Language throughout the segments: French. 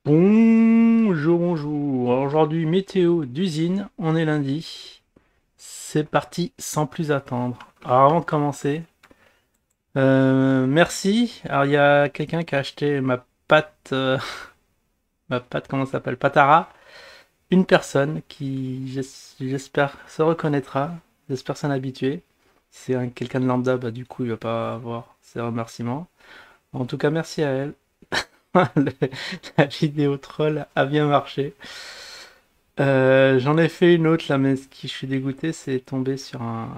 Bonjour, bonjour. Alors aujourd'hui, météo d'usine, on est lundi. C'est parti sans plus attendre. Alors avant de commencer, merci. Alors il y a quelqu'un qui a acheté ma pâte, ma pâte, comment ça s'appelle? Patara. Une personne qui, j'espère, se reconnaîtra. J'espère s'en habituer. Si c'est quelqu'un de lambda, bah du coup il va pas avoir ses remerciements. En tout cas, merci à elle. Le- La vidéo troll a bien marché. J'en ai fait une autre là, mais ce qui je suis dégoûté, c'est tomber sur un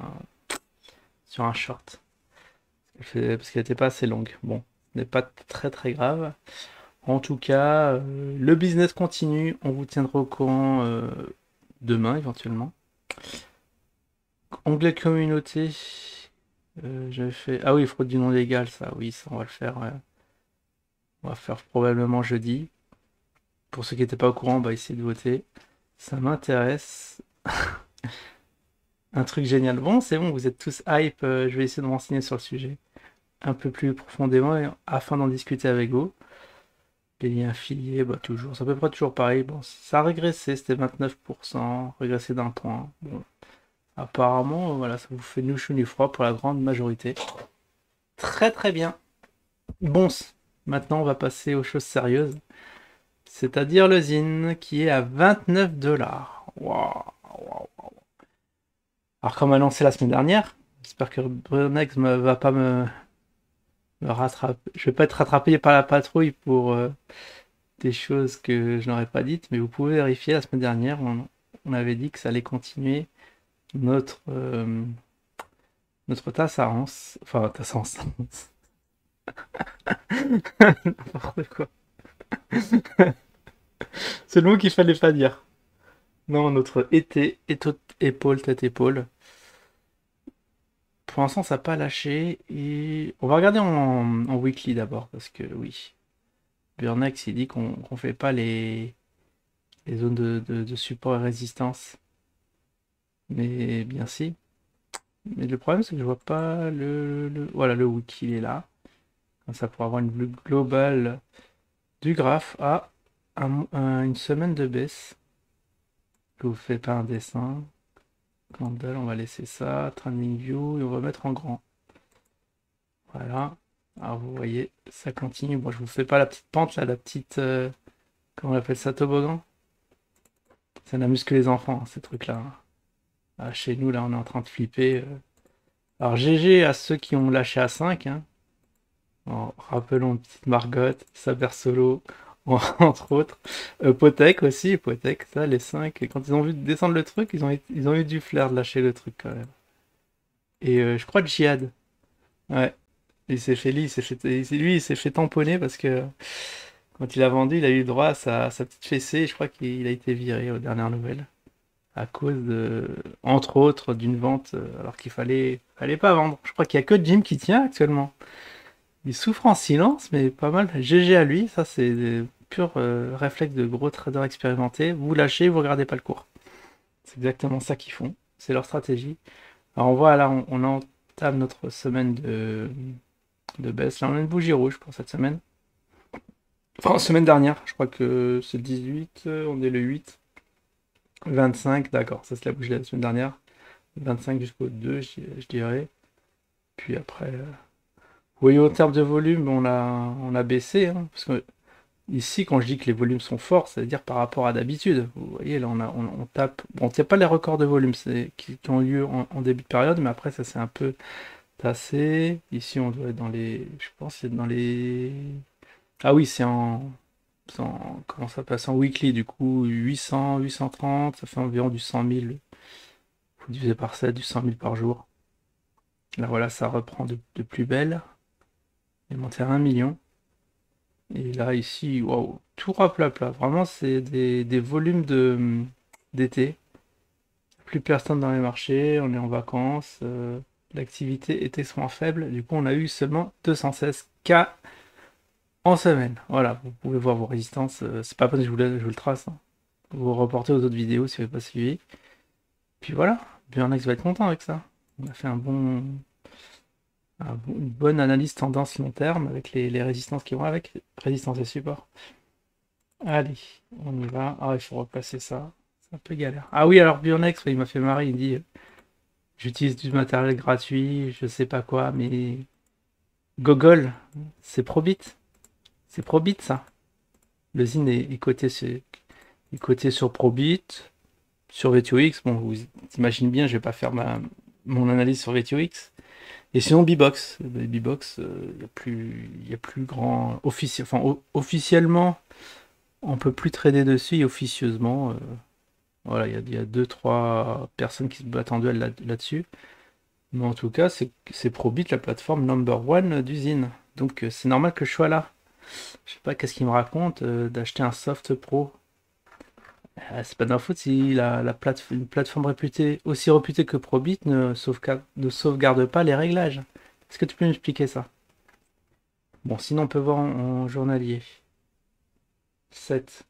short. Parce qu'elle était pas assez longue. Bon, ce n'est pas très très grave. En tout cas, le business continue. On vous tiendra au courant demain éventuellement. Onglet communauté. J'avais fait. Ah oui, fraude du nom légal, ça. Oui, ça on va le faire. On va faire probablement jeudi. Pour ceux qui n'étaient pas au courant, bah essayez de voter. Ça m'intéresse. Un truc génial. Bon, c'est bon, vous êtes tous hype. Je vais essayer de m'enseigner sur le sujet un peu plus profondément afin d'en discuter avec vous. Les liens affiliés, bah toujours, c'est à peu près toujours pareil. Bon, ça a régressé, c'était 29%, régressé d'un point. Bon, apparemment, voilà, ça vous fait ni chaud ni froid pour la grande majorité. Très très bien. Bon, maintenant on va passer aux choses sérieuses, c'est-à-dire le zine qui est à 29 dollars. Waouh, waouh. Alors comme annoncé la semaine dernière, j'espère que Brunex ne va pas me rattraper. Je vais pas être rattrapé par la patrouille pour des choses que je n'aurais pas dites, mais vous pouvez vérifier. La semaine dernière, on avait dit que ça allait continuer notre, notre tassarance. Enfin, tassarance. N'importe quoi. C'est le mot qu'il fallait pas dire. Non, notre été, épaule, tête, épaule. Pour l'instant, ça n'a pas lâché. Et on va regarder en weekly d'abord, parce que oui, Burnex, il dit qu'on fait pas les zones de support et résistance. Mais bien si. Mais le problème, c'est que je vois pas voilà, le wiki, il est là. Comme ça, pour avoir une vue globale du graphe à une semaine de baisse. Je vous fais pas un dessin. Candle, on va laisser ça. Trending view, et on va mettre en grand. Voilà. Alors, vous voyez, ça continue. Bon, je vous fais pas la petite pente, là, la petite... comment on appelle ça, toboggan? Ça n'amuse que les enfants, hein, ces trucs-là. Ah, chez nous, là, on est en train de flipper. Alors, GG à ceux qui ont lâché à 5, hein. Rappelons petite Margot, Saber Solo, entre autres. Potek aussi, Potek, ça, les 5. Quand ils ont vu descendre le truc, ils ont eu du flair de lâcher le truc quand même. Et je crois Djihad. Ouais. Lui, il s'est fait tamponner parce que quand il a vendu, il a eu droit à sa petite fessée. Et je crois qu'il a été viré aux dernières nouvelles. À cause de, entre autres, d'une vente alors fallait pas vendre. Je crois qu'il y a que Jim qui tient actuellement. Il souffre en silence, mais pas mal. GG à lui, ça c'est des purs réflexes de gros traders expérimentés. Vous lâchez, vous regardez pas le cours. C'est exactement ça qu'ils font. C'est leur stratégie. Alors on voit là, on entame notre semaine de baisse. Là on a une bougie rouge pour cette semaine. Enfin, semaine dernière, je crois que c'est le 18, on est le 8. 25, d'accord, ça c'est la bougie de la semaine dernière. 25 jusqu'au 2, je dirais. Puis après, vous voyez, en termes de volume, on a baissé, hein, parce que ici, quand je dis que les volumes sont forts, c'est-à-dire par rapport à d'habitude. Vous voyez, là, on tape. Bon, il n'y a pas les records de volume qui ont lieu en début de période, mais après, ça s'est un peu tassé. Ici, on doit être dans les. Je pense que c'est dans les. Ah oui, comment ça passe en weekly, du coup, 800, 830, ça fait environ du 100 000. Faut diviser par 7, du 100 000 par jour. Là, voilà, ça reprend de plus belle. Il est monté à 1 million. Et là, ici, waouh, tout raplapla. Vraiment, c'est des volumes d'été. Plus personne dans les marchés, on est en vacances. L'activité était souvent faible. Du coup, on a eu seulement 216 cas en semaine. Voilà, vous pouvez voir vos résistances. C'est pas parce que je vous le trace, hein. Vous reportez aux autres vidéos si vous n'avez pas suivi. Puis voilà, Burnex va être content avec ça. On a fait une bonne analyse tendance long terme avec les résistances qui vont avec, résistance et support. Allez, on y va. Ah, il faut replacer ça. C'est un peu galère. Ah oui, alors Bionex, il m'a fait marrer. Il dit j'utilise du matériel gratuit, je sais pas quoi, mais Gogol, c'est Probit. C'est Probit ça. Le zine est coté sur Probit, sur VTOX. Bon, vous imaginez bien, je vais pas faire mon analyse sur VTOX. Et sinon, Bbox. Bbox, il y a plus grand. Officiellement, on peut plus trader dessus et officieusement. Voilà, il y a deux, trois personnes qui se battent en duel là-dessus. Mais en tout cas, c'est Probit la plateforme number one d'usine. Donc c'est normal que je sois là. Je sais pas qu'est-ce qu'il me raconte d'acheter un soft pro. C'est pas de ma faute si une plateforme réputée, aussi réputée que Probit ne sauvegarde pas les réglages. Est-ce que tu peux m'expliquer ça? Bon, sinon on peut voir en journalier. 7.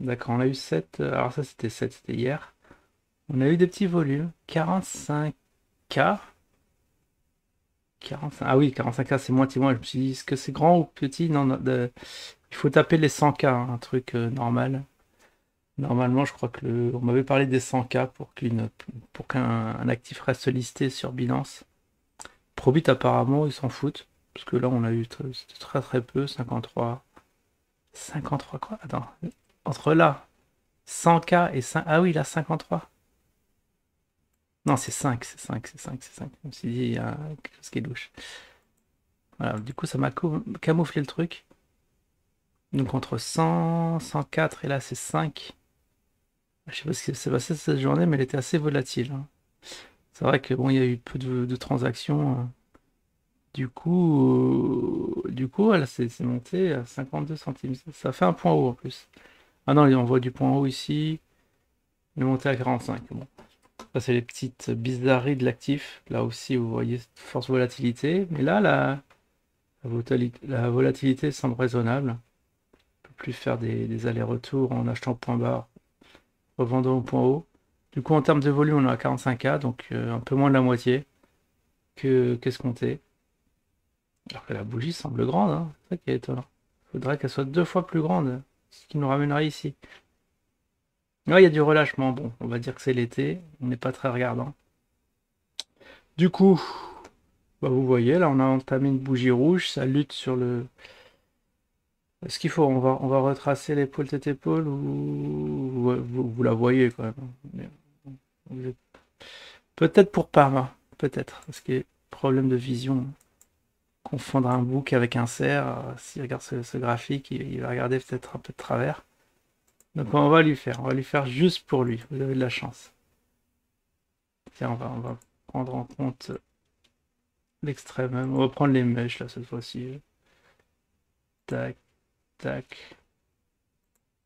D'accord, on a eu 7. Alors ça c'était 7, c'était hier. On a eu des petits volumes. 45K. 45. Ah oui, 45K c'est moitié moins. Je me suis dit, est-ce que c'est grand ou petit? Non, non, il faut taper les 100K, hein, un truc normal. Normalement, je crois que on m'avait parlé des 100K pour qu'un un actif reste listé sur Binance. Probit apparemment, ils s'en foutent. Parce que là, on a eu c'était très très peu, 53. 53 quoi? Attends. Entre là, 100K et 5. Ah oui, là, 53. Non, c'est 5, c'est 5, c'est 5, c'est 5. Je me suis dit, il y a quelque chose qui est louche. Voilà, du coup, ça m'a camouflé le truc. Donc entre 100, 104 et là, c'est 5. Je sais pas ce qui s'est passé cette journée, mais elle était assez volatile, hein. C'est vrai que bon, il y a eu peu de transactions. Du coup, voilà, c'est monté à 52 centimes. Ça fait un point haut en plus. Ah non, on voit du point haut ici. Il est monté à 45. Bon. Ça, c'est les petites bizarreries de l'actif. Là aussi, vous voyez force volatilité. Mais là, la volatilité semble raisonnable. On peut plus faire des allers-retours en achetant au point bas, revendant au point haut. Du coup, en termes de volume, on est à 45K, donc un peu moins de la moitié qu'escompté. Alors que la bougie semble grande, hein. C'est ça qui est étonnant. Il faudrait qu'elle soit 2 fois plus grande, ce qui nous ramènerait ici. Ouais, il y a du relâchement. Bon, on va dire que c'est l'été, on n'est pas très regardant. Du coup, bah vous voyez, là on a entamé une bougie rouge, ça lutte sur le. Est-ce qu'il faut, on va retracer l'épaule tête épaule ou vous la voyez quand même, hein. Vous êtes- Peut-être pour Parma, peut-être, parce que problème de vision. Confondre un bouc avec un cerf, s'il regarde ce graphique, il va regarder peut-être un peu de travers. Donc on va lui faire juste pour lui. Vous avez de la chance. Tiens, on va prendre en compte l'extrême. On va prendre les mèches là cette fois-ci. Tac, tac.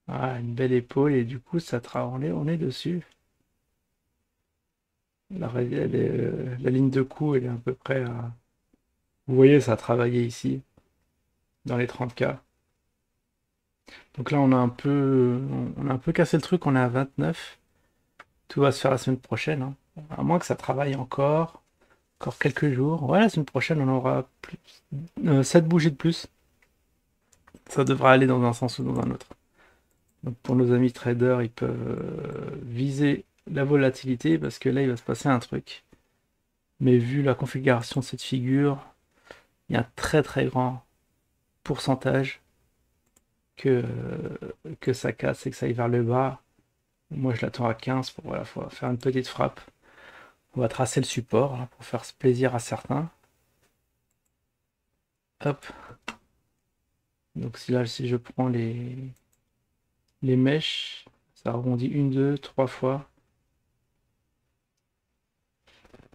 Ah, une belle épaule et du coup on est dessus. La ligne de cou elle est à peu près à. Vous voyez, ça a travaillé ici dans les 30K. Donc là on a un peu cassé le truc, on est à 29. Tout va se faire la semaine prochaine, hein. À moins que ça travaille encore quelques jours. Ouais, la semaine prochaine, on aura 7 bougies de plus. Ça devra aller dans un sens ou dans un autre. Donc pour nos amis traders, ils peuvent viser la volatilité parce que là, il va se passer un truc. Mais vu la configuration de cette figure, il y a un très très grand pourcentage que ça casse et que ça aille vers le bas. Moi, je l'attends à 15 pour voilà, faut faire une petite frappe. On va tracer le support hein, pour faire ce plaisir à certains. Hop. Donc si je prends les mèches, ça rebondit une, deux, trois fois.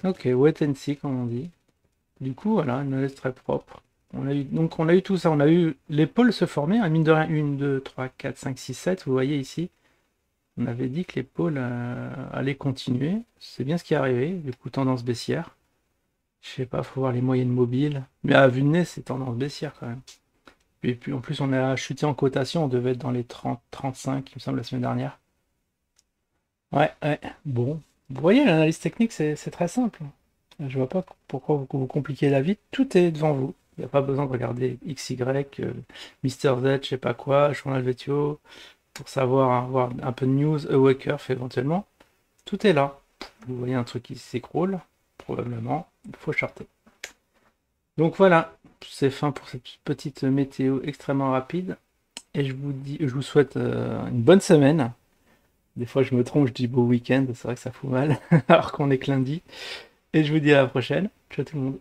Ok, wait and see comme on dit. Du coup, voilà, une analyse très propre. Donc on a eu tout ça, on a eu l'épaule se former, hein, mine de rien, 1, 2, 3, 4, 5, 6, 7, vous voyez ici. On avait dit que l'épaule allait continuer. C'est bien ce qui est arrivé, du coup tendance baissière. Je sais pas, faut voir les moyennes mobiles. Mais à vue de nez, c'est tendance baissière quand même. Et puis en plus, on a chuté en cotation, on devait être dans les 30, 35, il me semble, la semaine dernière. Ouais, ouais. Bon. Vous voyez, l'analyse technique, c'est très simple. Je vois pas pourquoi vous compliquez la vie. Tout est devant vous. Il n'y a pas besoin de regarder XY, Mister Z, je sais pas quoi, Journal Vetio, pour savoir avoir un peu de news, Awaker fait éventuellement. Tout est là. Vous voyez un truc qui s'écroule, probablement, il faut charter. Donc voilà, c'est fin pour cette petite météo extrêmement rapide. Et je vous souhaite une bonne semaine. Des fois, je me trompe, je dis beau week-end, c'est vrai que ça fout mal, alors qu'on est que lundi. Et je vous dis à la prochaine. Ciao tout le monde.